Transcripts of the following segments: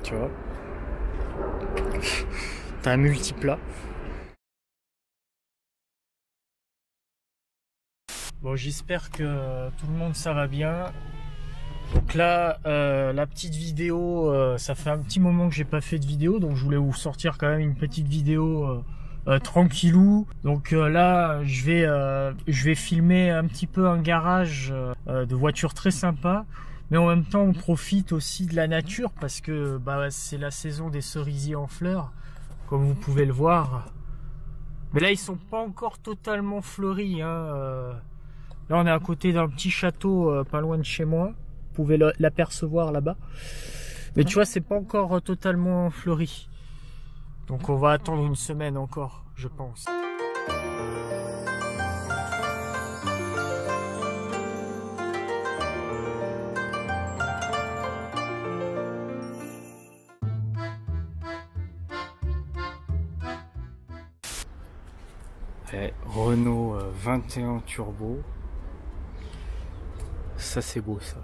Tu vois. T'as un multiplat. Bon, j'espère que tout le monde ça va bien. Donc là, la petite vidéo, ça fait un petit moment que j'ai pas fait de vidéo, donc je voulais vous sortir quand même une petite vidéo tranquillou. Donc là, je vais filmer un petit peu un garage de voitures très sympa, mais en même temps, on profite aussi de la nature parce que bah, c'est la saison des cerisiers en fleurs, comme vous pouvez le voir. Mais là, ils sont pas encore totalement fleuris, hein. Là, on est à côté d'un petit château pas loin de chez moi. Vous pouvez l'apercevoir là-bas. Mais tu vois, c'est pas encore totalement fleuri. Donc on va attendre une semaine encore, je pense. Renault 21 Turbo. Ça c'est beau ça.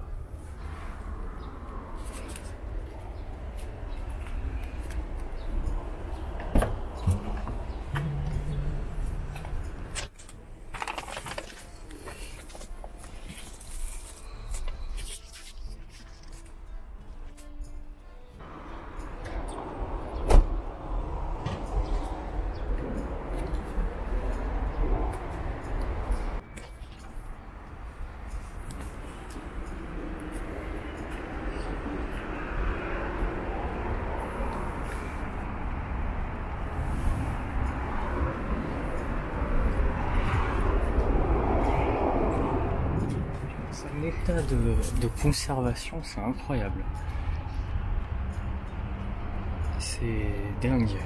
L'état de conservation, c'est incroyable. C'est dingue.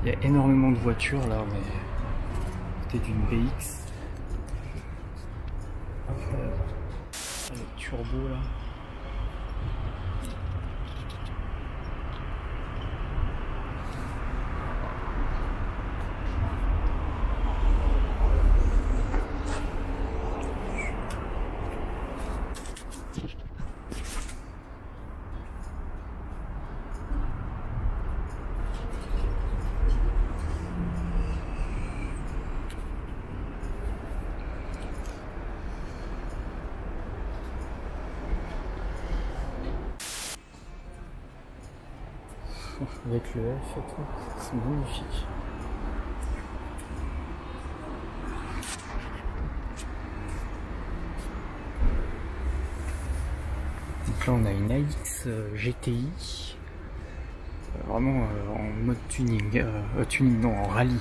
Il y a énormément de voitures là, mais c'était d'une BX. Avec turbo là. Avec le F et tout, c'est magnifique. Donc là on a une AX GTI, vraiment en mode tuning, tuning non, en rallye.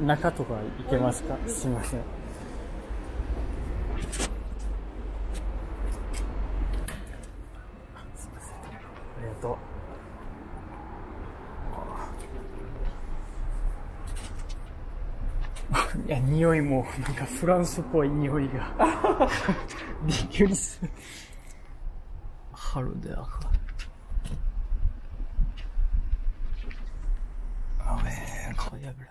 Nakaとか行けますか？すいません。ありがとう。いや、匂いもなんかフランスっぽい匂いがびっくりする。春で赤。Ah ouais, incroyable.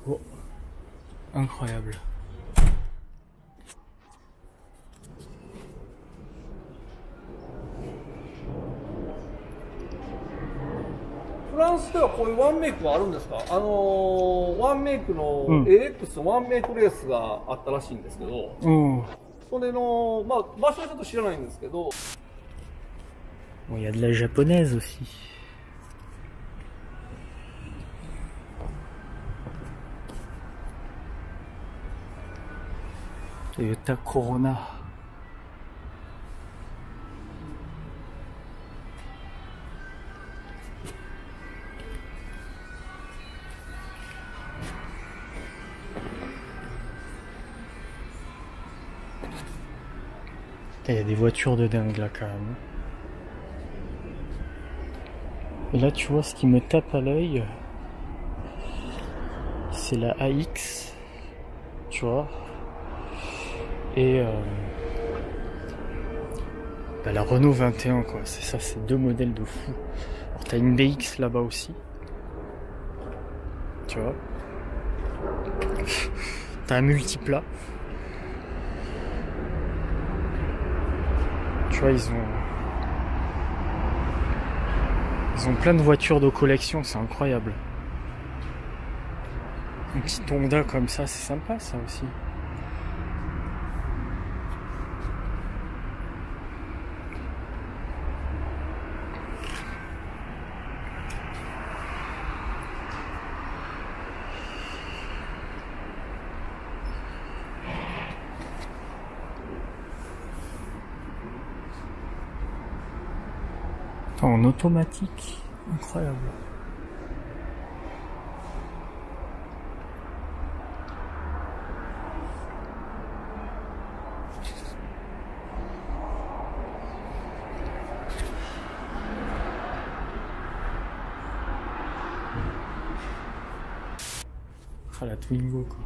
Oh. Incroyable. フランスではこういうワンメイクはあるんですか？ワンメイクの AX のワンメイクレースがあったらしいんですけど、それの、まあ、場所はちょっと知らないんですけど。Bon, il y a de la japonaise aussi. Toyota Corona. Il y a des voitures de dingue là quand même. Et là tu vois ce qui me tape à l'œil, c'est la AX, tu vois. Et la Renault 21 quoi, c'est ça, c'est deux modèles de fou. Alors t'as une BX là-bas aussi, tu vois. T'as un multiplat. Tu vois, ils ont plein de voitures de collection, c'est incroyable. Un petit Honda comme ça, c'est sympa ça aussi. En automatique, incroyable. Ah la Twingo quoi.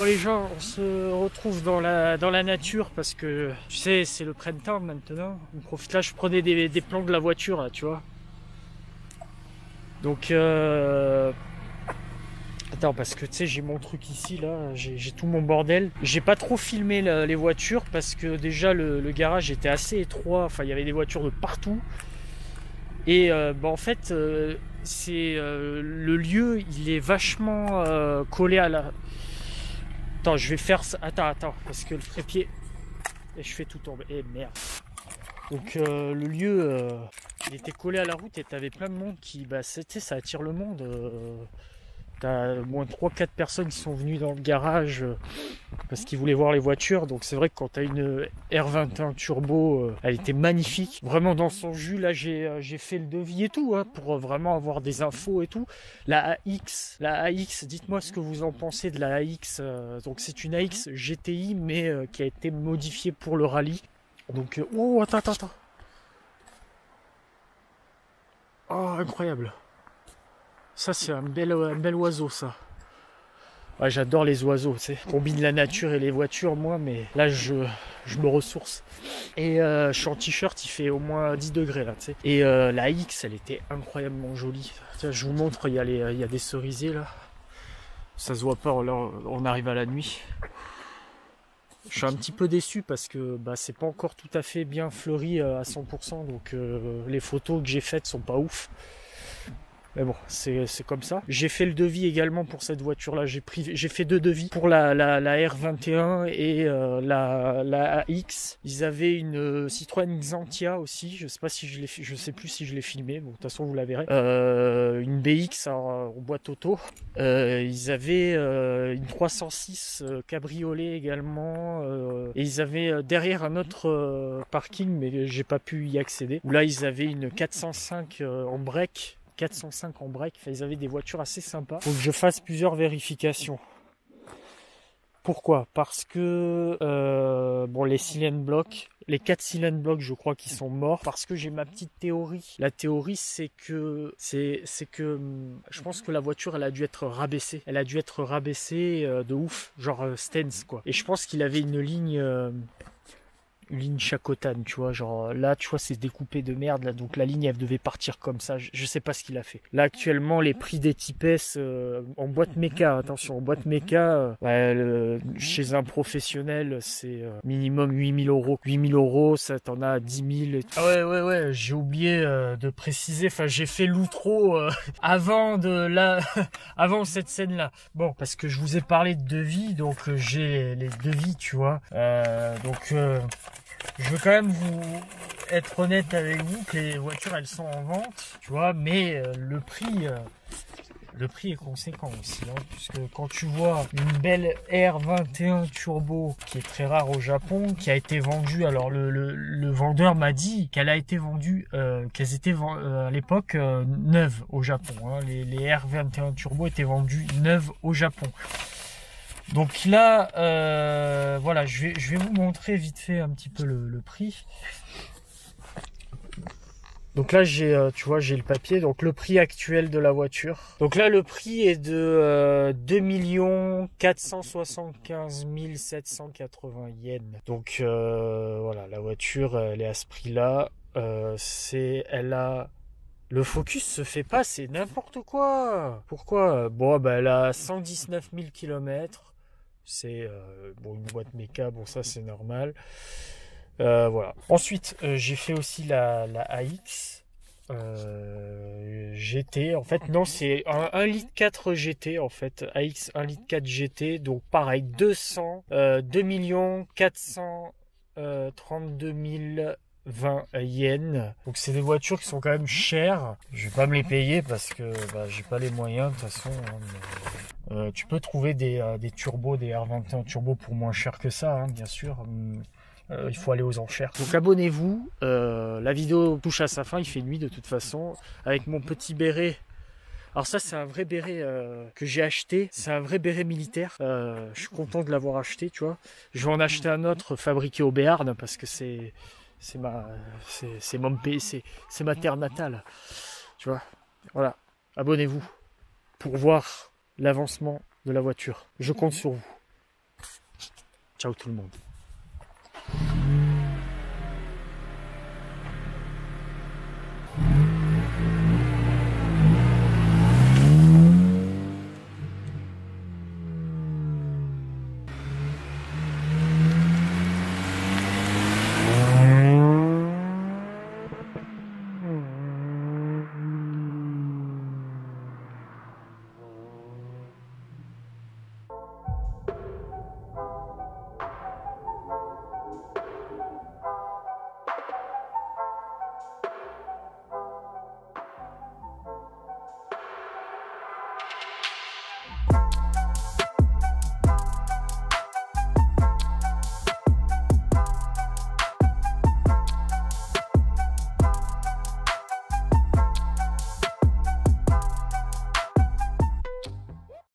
Les gens, on se retrouve dans la nature parce que tu sais c'est le printemps maintenant. On profite là, je prenais des plans de la voiture là, tu vois. Donc attends, parce que tu sais j'ai mon truc ici là, j'ai tout mon bordel. J'ai pas trop filmé les voitures parce que déjà le garage était assez étroit, enfin il y avait des voitures de partout. Et en fait c'est le lieu il est vachement collé à la... Attends, je vais faire ça. Attends, parce que le trépied. Et je fais tout tomber. Eh merde. Donc le lieu, il était collé à la route et t'avais plein de monde qui. Ça attire le monde. T'as au moins 3-4 personnes qui sont venues dans le garage parce qu'ils voulaient voir les voitures. Donc c'est vrai que quand t'as une R21 turbo, elle était magnifique. Vraiment dans son jus. Là j'ai fait le devis et tout, hein, pour vraiment avoir des infos et tout. La AX, dites-moi ce que vous en pensez de la AX. Donc c'est une AX GTI mais qui a été modifiée pour le rallye. Donc oh attends. Oh incroyable. Ça c'est un bel oiseau ça. Ouais, j'adore les oiseaux, tu sais. Combine la nature et les voitures moi, mais là je me ressource. Et je suis en t-shirt, il fait au moins 10 degrés là, tu sais. Et la X elle était incroyablement jolie. Tiens, je vous montre, il y a des cerisiers là. Ça se voit pas, là on arrive à la nuit. Je suis un petit peu déçu parce que c'est pas encore tout à fait bien fleuri à 100%, donc les photos que j'ai faites sont pas ouf. Mais bon, c'est comme ça. J'ai fait le devis également pour cette voiture-là. J'ai fait 2 devis pour la R21 et la AX. Ils avaient une Citroën Xantia aussi. Je sais plus si je l'ai filmé. Bon, de toute façon, vous la verrez. Une BX en boîte auto. Ils avaient une 306 cabriolet également. Et ils avaient derrière un autre parking, mais j'ai pas pu y accéder. Où là, ils avaient une 405 en break. 405 en break, enfin, ils avaient des voitures assez sympas. Faut que je fasse plusieurs vérifications. Pourquoi? Parce que les cylindres blocs, les 4 cylindres blocs, je crois qu'ils sont morts parce que j'ai ma petite théorie. La théorie, c'est que je pense que la voiture, elle a dû être rabaissée. Elle a dû être rabaissée de ouf, genre Stens, quoi. Et je pense qu'il avait une ligne Chakotane, tu vois, genre là, tu vois, c'est découpé de merde, là, donc la ligne, elle devait partir comme ça, je sais pas ce qu'il a fait. Là, actuellement, les prix des types S en boîte méca, attention, en boîte méca, chez un professionnel, c'est minimum 8000 euros. 8000 euros, ça t'en a 10 000. Ah ouais, j'ai oublié de préciser, enfin, j'ai fait l'outro avant avant cette scène-là. Bon, parce que je vous ai parlé de devis, donc j'ai les devis, tu vois, je veux quand même vous être honnête avec vous que les voitures elles sont en vente, tu vois, mais le prix est conséquent aussi, hein, puisque quand tu vois une belle R21 Turbo qui est très rare au Japon, qui a été vendue, alors le vendeur m'a dit qu'elle a été vendue, qu'elles étaient à l'époque neuves au Japon, hein, les R21 Turbo étaient vendues neuves au Japon. Donc là, voilà, je vais vous montrer vite fait un petit peu le prix. Donc là, tu vois, j'ai le papier. Donc le prix actuel de la voiture. Donc là, le prix est de 2 475 780 yens. Donc voilà, la voiture, elle est à ce prix-là. Le Focus se fait pas, c'est n'importe quoi. Pourquoi? Bon, bah, elle a 119 000 km. C'est bon, une boîte méca, bon ça c'est normal. Voilà. Ensuite, j'ai fait aussi la AX GT. En fait, non, c'est un 1,4 litre GT en fait. AX 1,4 litre GT. Donc pareil, 2 432 020 yens. Donc c'est des voitures qui sont quand même chères. Je vais pas me les payer parce que j'ai pas les moyens de toute façon. Tu peux trouver des turbos, des R21 turbo pour moins cher que ça, hein, bien sûr. Il faut aller aux enchères. Donc abonnez-vous. La vidéo touche à sa fin. Il fait nuit de toute façon. Avec mon petit béret. Alors ça, c'est un vrai béret que j'ai acheté. C'est un vrai béret militaire. Je suis content de l'avoir acheté, tu vois. Je vais en acheter un autre fabriqué au Béarn parce que c'est ma terre natale. Tu vois. Voilà. Abonnez-vous pour voir l'avancement de la voiture. Je compte sur vous. Ciao tout le monde.